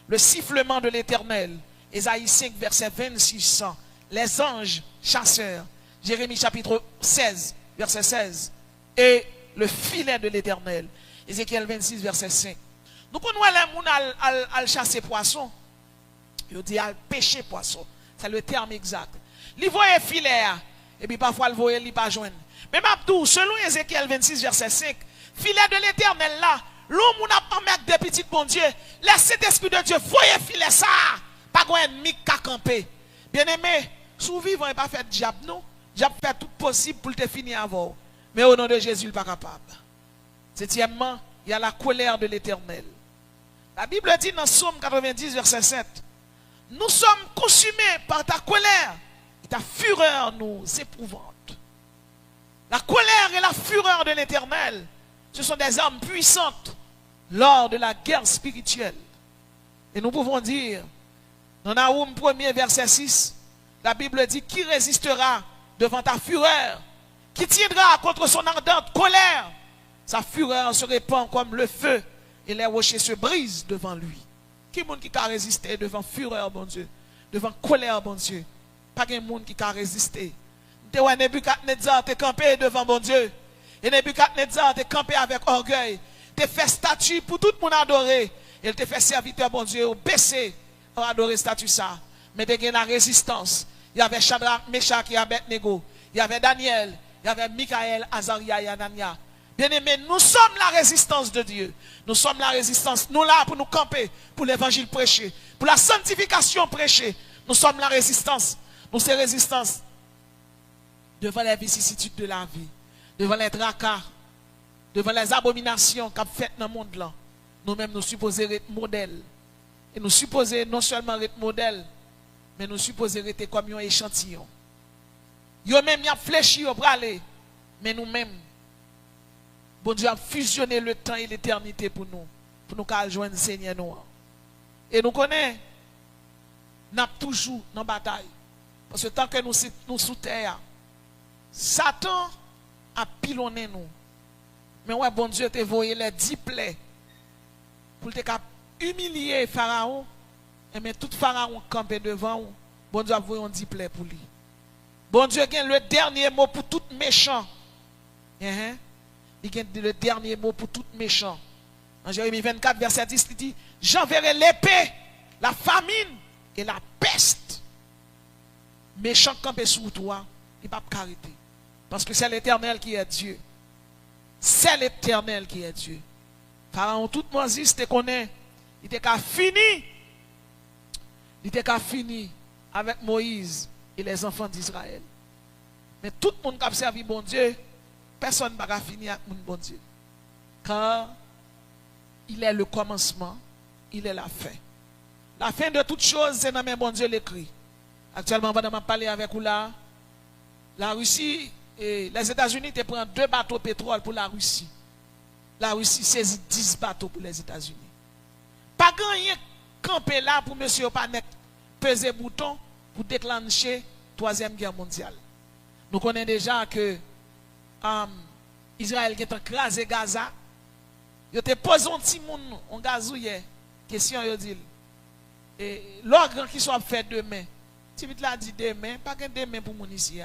Le sifflement de l'Éternel, Ésaïe 5, verset 26. Les anges chasseurs, Jérémie chapitre 16, verset 16. Et le filet de l'Éternel, Ézéchiel 26, verset 5. Nous connaissons les gens à chasser poisson. Il dit à pêcher poisson. C'est le terme exact. Il voit un filet. Et puis parfois, le voyer, il pas joindre. Mais Mabdou, selon Ézéchiel 26, verset 5, filet de l'Éternel là, l'homme n'a pas mettre des petits bon Dieu, laissez l'Esprit de Dieu, voyez filet ça, pas un ennemi qui a campé. Bien aimé, survivant et pas fait diable, non? Diable fait tout possible pour te finir avant. Mais au nom de Jésus, il n'est pas capable. Septièmement, il y a la colère de l'Éternel. La Bible dit dans Somme 90, verset 7, nous sommes consumés par ta colère. Ta fureur nous épouvante. La colère et la fureur de l'Éternel, ce sont des armes puissantes lors de la guerre spirituelle. Et nous pouvons dire, dans Naoum 1er verset 6, la Bible dit, qui résistera devant ta fureur? Qui tiendra contre son ardente colère? Sa fureur se répand comme le feu et les rochers se brisent devant lui. Qui monde qui a résisté devant fureur, bon Dieu, devant colère, bon Dieu? Pas de monde qui a résisté. Nebuchadnezzar t'es campé devant bon Dieu. Et Nebuchadnezzar t'es campé avec orgueil. T'es fait statue pour tout le monde adorer. Il te fait serviteur, bon Dieu, au baisser pour adorer statue ça. Mais t'es gagné la résistance. Il y avait Shadrach, Meshach et Abednego. Il y avait Daniel. Il y avait Michaël, Azaria et Anania. Bien-aimés, nous sommes la résistance de Dieu. Nous sommes la résistance. Nous là pour nous camper, pour l'évangile prêché, pour la sanctification prêchée. Nous sommes la résistance. Nous sommes résistance devant les vicissitudes de la vie, devant les tracas, devant les abominations qu'a faites dans le monde là. Nous-mêmes nous supposons être modèles. Et nous supposons non seulement être modèles, mais nous supposons être comme un échantillon. Yo même y a fléchi pour aller, mais nous-mêmes, bon Dieu a fusionné le temps et l'éternité pour nous joindre le Seigneur nous. Et nous connaissons, nous sommes toujours dans la bataille. Parce que tant que nous sous terre, Satan a pilonné nous. Mais ouais, bon Dieu t'a envoyé les 10 plaies pour te humilier Pharaon. Et mais tout Pharaon campé devant vous. Bon Dieu a envoyé 10 plaies pour lui. Bon Dieu a le dernier mot pour tout méchant. Il a le dernier mot pour tout méchant. En Jérémie 24, verset 10, il dit: j'enverrai l'épée, la famine et la peste. Méchant campé sous toi, il ne va pas arrêter. Parce que c'est l'Éternel qui est Dieu. C'est l'Éternel qui est Dieu. Pharaon, tout Moïse te connaît. Il était qu'à fini. Il était qu'à fini avec Moïse et les enfants d'Israël. Mais tout le monde qui a servi bon Dieu, personne ne va finir avec mon bon Dieu. Car il est le commencement, il est la fin. La fin de toute chose, c'est dans mes bon Dieu l'écrit. Actuellement, pendant que je parle avec vous là, la Russie et les États-Unis te prennent 2 bateaux de pétrole pour la Russie. La Russie saisit 10 bateaux pour les États-Unis. Pas grand rien campé là pour monsieur pas peser bouton pour déclencher la 3e guerre mondiale. Nous connaissons déjà que Israël qui est écrasé Gaza, il te pose un petit monde en gazouille. Question yo dit. Et l'organ qui soit fait demain. Tu vite là dit demain, pas gain demain pour mon ici.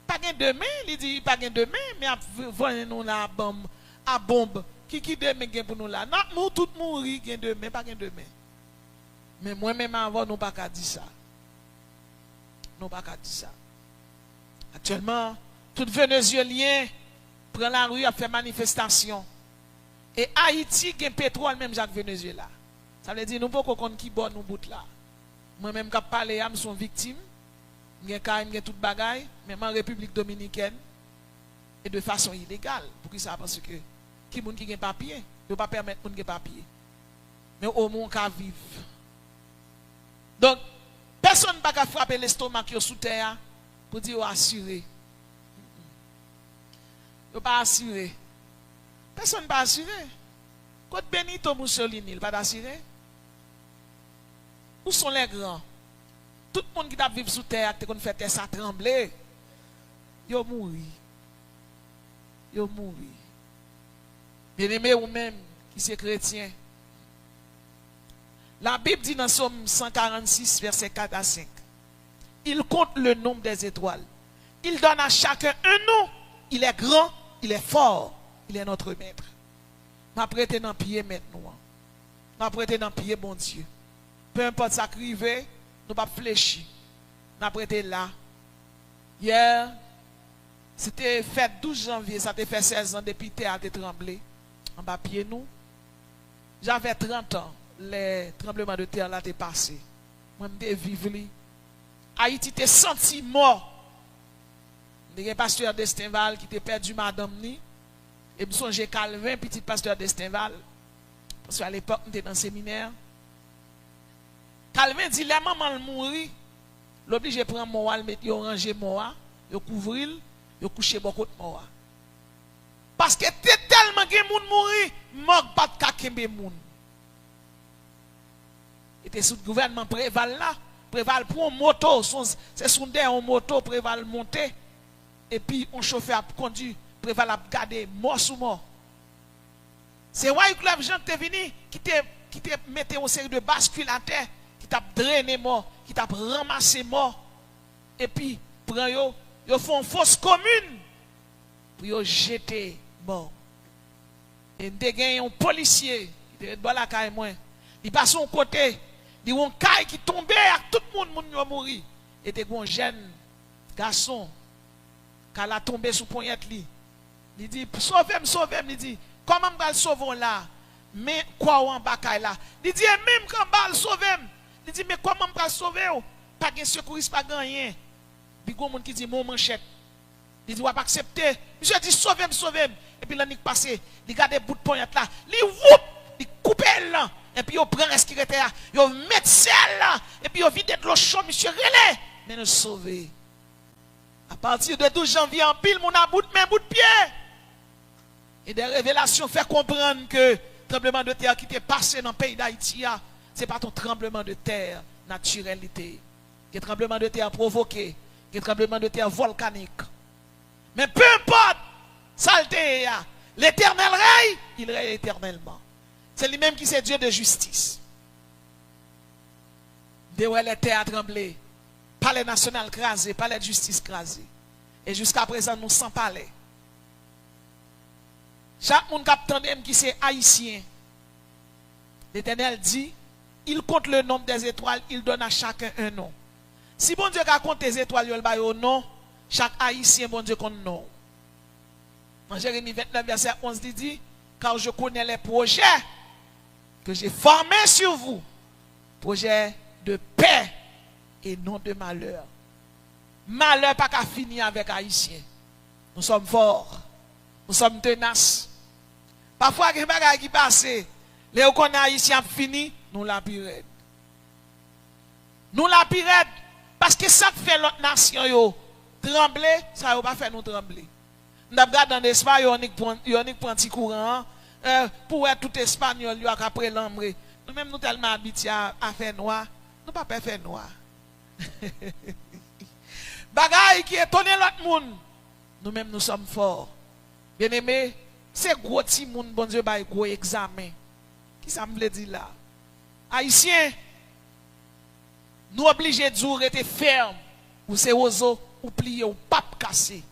Pas gain demain, il dit pas gain demain, mais voyez nous la bombe, à bombe. Qui demain gain pour nous là? Non, nous tout mourir gain demain, pas gain demain. Mais moi même avant nous pas qu'à dire ça. Nous pas qu'à dire ça. Actuellement, tout Vénézuélien prend la rue à faire manifestation. Et Haïti gain pétrole même Jacques Venezuela. Ça veut dire nous pas qu'on qui bon nous bout là. Moi-même, quand je parle, je suis victime. Je suis toute bagaille, même en République dominicaine. Et de façon illégale. Pour ça? Parce que qui moun qui a papier, ne peut pas permettre moun qui a papier. Mais au moins, on vivre. Donc, personne ne peut pas frapper l'estomac qui est sous terre pour dire assuré. Il ne pas assuré. Personne ne peut pas assurer. Quand Benito Mussolini, il ne peut pas assurer. Où sont les grands? Tout le monde qui a vécu sous terre, qui a fait ça trembler, ils ont mouru. Ils ont mouru. Bien-aimés ou même qui sont chrétiens. La Bible dit dans Somme 146, verset 4 à 5. Il compte le nombre des étoiles. Il donne à chacun un nom. Il est grand, il est fort, il est notre maître. M'a prêté dans pied maintenant. M'a prêté dans pied bon Dieu. Peu importe ça qui arrive, nous pas fléchir. M'a prêté là. Hier, c'était fait 12 janvier, ça te fait 16 ans depuis terre a tremblé. En bas pied nous. J'avais 30 ans. Les tremblements de terre là étaient passés. Moi, je vivre. Haïti t'es senti mort. Il y a un pasteur d'Estinval qui t'a perdu madame ni. Et je songe Calvin, petit pasteur d'Estinval. Parce qu'à l'époque, on était dans le séminaire. Calvin dit, la maman mourit. L'obligé de prendre moi, le mettre, ranger moi, le couvrir, le coucher beaucoup de moi. Parce que t'es tellement que moun mourir, mort pas de kakembe moun. Et t'es sous le gouvernement Préval là. Préval pour une moto, c'est sous un moto, Préval monter. Et puis on chauffeur a conduit prévalable garder mort sous mort. C'est Roy Club Jean qui est venu, qui te mettait une série de bascules à terre, qui t'a drainé mort, qui t'a ramassé mort. Et puis, prend yo font une fosse commune pour yo jeter mort. Et de gagner un policier, qui est dans la caille moi, il passe son côté, il y a un caille qui tombait, tout le monde a mouru. Et des un jeune garçon, qui a tombé sous poignette li. Il dit, sauvez-moi, il dit, comment je vais le sauver là? Mais quoi en bas là? Il dit, même quand je vais le sauver, il dit, mais comment je vais le sauver? Pas de secouriste, pas de rien. Il y a un monde qui dit, mon manchette. Il dit, on va pas accepter. Monsieur dit, sauvez-moi. Et puis l'année passée, il garde des bouts de poignette là. Il coupe là. Et puis il prend un secrétaire, il met celle là. Et puis il vide de l'eau chaude, monsieur relais. Mais nous sauver. À partir de 12 janvier, en pile, mon a bout de main, bout de pied. Et des révélations font comprendre que le tremblement de terre qui était passé dans le pays d'Haïti, ce n'est pas ton tremblement de terre naturalité. C'est un tremblement de terre provoqué. C'est un tremblement de terre volcanique. Mais peu importe, saleté, l'éternel règne, il règne éternellement. C'est lui-même qui c'est Dieu de justice. De où les terres tremblé, palais national crasé, palais de justice crasé. Et jusqu'à présent, nous sans palais. Chaque monde qui c'est haïtien. L'Éternel dit, il compte le nombre des étoiles, il donne à chacun un nom. Si bon Dieu compte les étoiles, il va au nom, chaque haïtien, bon Dieu compte nom. Dans Jérémie 29, verset 11, il dit, car je connais les projets que j'ai formés sur vous, projets de paix et non de malheur. Malheur pas qu'à finir avec haïtien. Nous sommes forts, nous sommes tenaces. Parfois, il y a des choses qui passent. Les gens qui haïtiens fini, nous la pirate. Nous la pirate. Parce que ça fait l'autre nation yo trembler, ça ne va pas faire nous trembler. Nous avons dans l'espace, on a un petit courant. Pour être tout espagnol, il y a après l'ambre. Nous-mêmes, nous tellement habitués à faire noir. Nous ne pouvons pas faire noir. Bagaille qui étonne l'autre monde. Nous-mêmes, nous sommes forts. Bien aimé, c'est gros petit monde, bon Dieu, bah, gros examen. Qui ça me veut dire là? Haïtiens, nous obligés de rester fermes. Ou c'est oiseau, ou plier, ou pape cassé.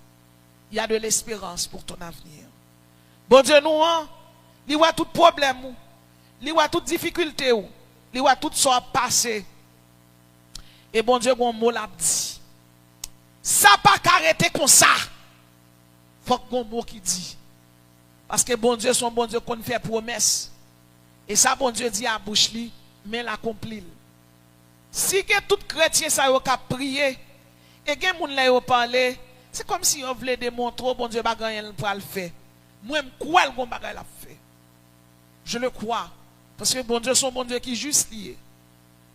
Il y a de l'espérance pour ton avenir. Bon Dieu, nous, il y a tout problème, il y a toute difficulté, il y a tout ça passé. Et bon Dieu, bon mot l'a dit. Ça pas qu'arrêter comme ça. Faut que bon mot qui dit. Parce que bon Dieu, son bon Dieu qu'on fait promesse. Et ça, bon Dieu dit à bouche li, mais l'accomplit. Si que tout chrétien ça yo ka prier et gen moun la yo parler, c'est comme si on voulait démontrer bon Dieu bagay pour le faire. Moi me crois le bon bagay l'a fait. Je le crois parce que bon Dieu son bon Dieu qui juste lié.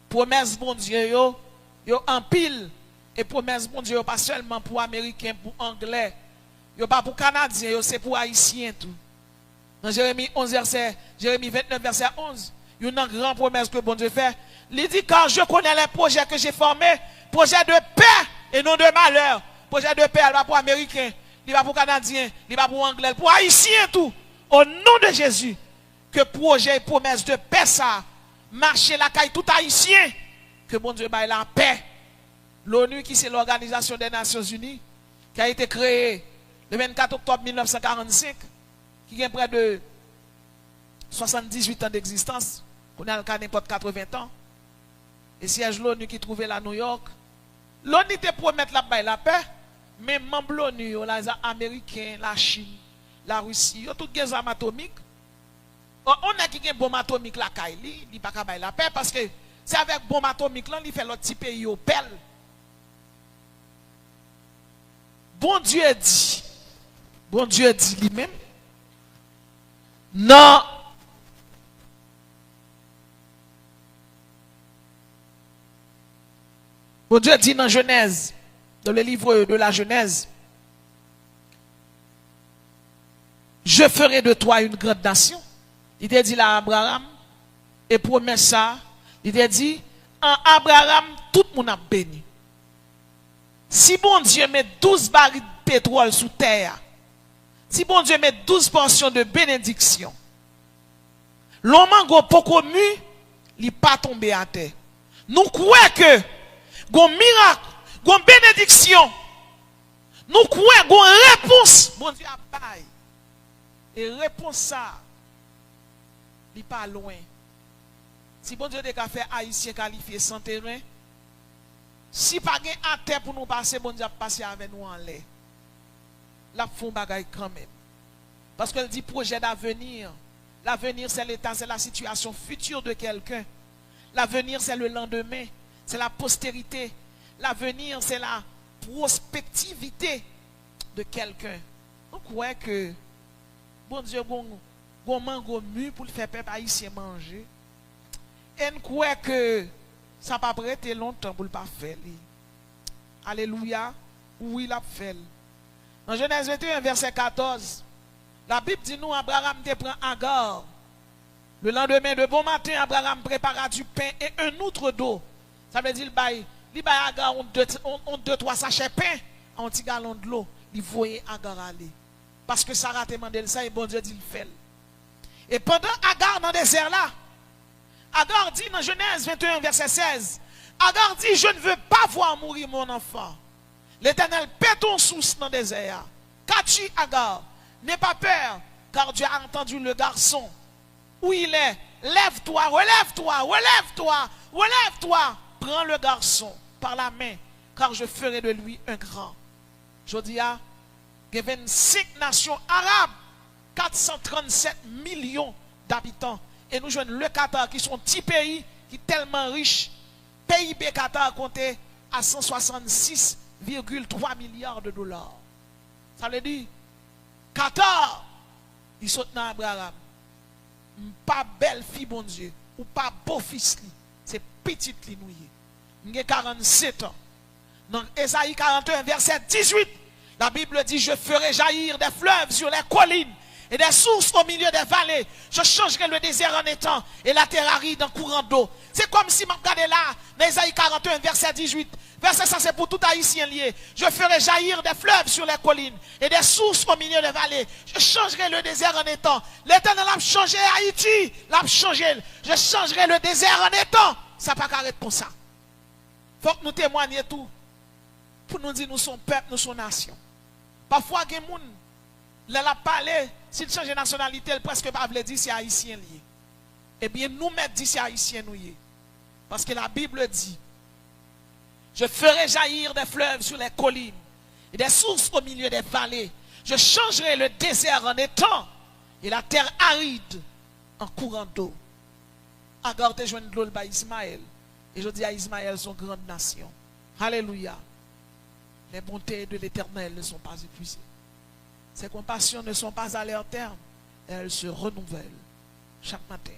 Promesse bon Dieu yo en pile et promesse bon Dieu pas seulement pour américain, pour anglais, yo pas pour canadien, yo c'est pour haïtien tout. Dans Jérémie 29 verset 11, il y a une grande promesse que bon Dieu fait. Il dit, car je connais les projets que j'ai formés, projets de paix et non de malheur. Projet de paix, il va pour Américains, il va pour Canadiens, il va pour Anglais, pour Haïtiens tout. Au nom de Jésus, que projet et promesse de paix ça, marcher la caille tout Haïtien, que bon Dieu baille la paix. L'ONU, qui c'est l'Organisation des Nations Unies, qui a été créée le 24 octobre 1945, qui a près de 78 ans d'existence, on a le cas n'importe 80 ans. Et siège l'ONU qui trouvait là à New York. L'ONU te promet la paix, mais membre l'ONU, les Américains, la Chine, la Russie, ils ont toutes des armes atomiques. On a qui a une bombe atomique là, il n'y a pas la paix parce que c'est avec bombe atomique là, il fait l'autre petit pays au pelle. Bon Dieu dit lui-même, non. Bon Dieu dit dans Genèse, dans le livre de la Genèse, je ferai de toi une grande nation. Il t'a dit là à Abraham, et promet ça, il t'a dit, en Abraham, tout le monde a béni. Si bon Dieu met 12 barils de pétrole sous terre, Si bon Dieu met 12 portions de bénédiction, l'homme go poko mu, li pas tomber à terre. Nous croyons que gon miracle, gon bénédiction, nous croyons gon réponse, bon Dieu a bail. Et réponse ça, li pas loin. Si bon Dieu a fait haïtien qualifié sans terrain, si pas gen à terre pour nous passer, bon Dieu a passé avec nous en l'air. La font bagaille quand même. Parce qu'elle dit projet d'avenir. L'avenir, c'est l'état, c'est la situation future de quelqu'un. L'avenir, c'est le lendemain. C'est la postérité. L'avenir, c'est la prospectivité de quelqu'un. On croit que, bon Dieu, gon mango mu pour le faire peuple haïtien manger. Et on croit que ça va pas prêter longtemps pour le pas faire. Alléluia. Oui, il a fait. Dans Genèse 21, verset 14, la Bible dit nous, Abraham te prend Agar. Le lendemain de bon matin, Abraham prépara du pain et un outre d'eau. Ça veut dire, il baille Agar on 2-3 sachets de pain, un petit gallon de l'eau. Il voyait Agar aller. Parce que Sarah te demandé ça et bon Dieu dit le fait. Et pendant Agar dans le désert là, Agar dit dans Genèse 21, verset 16, Agar dit, je ne veux pas voir mourir mon enfant. L'Éternel paie ton source dans le désert. Qu'as-tu, Agar? N'aie pas peur, car Dieu a entendu le garçon. Où il est? Lève-toi, relève-toi, relève-toi, relève-toi. Prends le garçon par la main, car je ferai de lui un grand. Je dis, il y a 25 nations arabes, 437 millions d'habitants. Et nous jouons le Qatar, qui sont un petit pays, qui est tellement riche. PIB Qatar compté à 166,3 milliards de dollars. Ça veut dire, Qatar, ils sont dans Abraham. Pas belle fille, bon Dieu, ou pas beau fils, c'est petite li nouye. J'ai 47 ans. Dans Ésaïe 41, verset 18, la Bible dit, je ferai jaillir des fleuves sur les collines et des sources au milieu des vallées. Je changerai le désert en étang et la terre aride en courant d'eau. C'est comme si je regardais là, dans Ésaïe 41, verset 18. Verset ça, c'est pour tout haïtien lié. Je ferai jaillir des fleuves sur les collines et des sources au milieu des vallées. Je changerai le désert en étang. L'Éternel a changé Haïti. L'a changé. Je changerai le désert en étang. Ça pas qu'arrêter comme ça. Faut que nous témoignions tout. Pour nous dire nous sommes peuple, nous sommes nation. Parfois, il y a des gens qui ont parlé, s'il change de nationalité, presque pas veut dire c'est haïtien lié. Eh bien, nous mettons dit c'est haïtien nous. Parce que la Bible dit, je ferai jaillir des fleuves sur les collines et des sources au milieu des vallées. Je changerai le désert en étang et la terre aride en courant d'eau. Agar te joint de l'eau par Ismaël. Et je dis à Ismaël, son grande nation. Alléluia. Les bontés de l'Éternel ne sont pas épuisées. Ses compassions ne sont pas à leur terme. Elles se renouvellent chaque matin.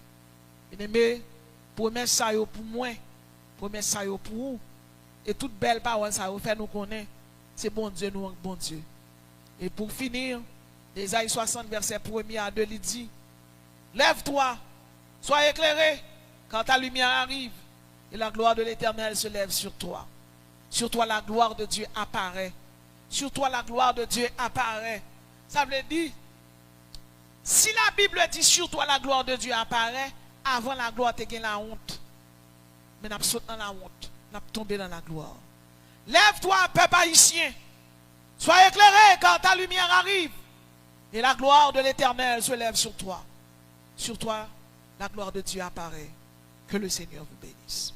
Bien-aimé, promesse ça pour moi, promesse ça pour vous. Et toute belle parole, ça vous fait nous connaître. C'est bon Dieu, nous, bon Dieu. Et pour finir, Ésaïe 60, verset 1er à 2, il dit, lève-toi, sois éclairé, quand ta lumière arrive, et la gloire de l'Éternel se lève sur toi. Sur toi, la gloire de Dieu apparaît. Sur toi, la gloire de Dieu apparaît. Ça veut dire, si la Bible dit sur toi, la gloire de Dieu apparaît, avant la gloire, tu as la honte. Mais nous sommes dans la honte. Nous tombé dans la gloire. Lève-toi, peuple haïtien. Sois éclairé quand ta lumière arrive. Et la gloire de l'Éternel se lève sur toi. Sur toi, la gloire de Dieu apparaît. Que le Seigneur vous bénisse.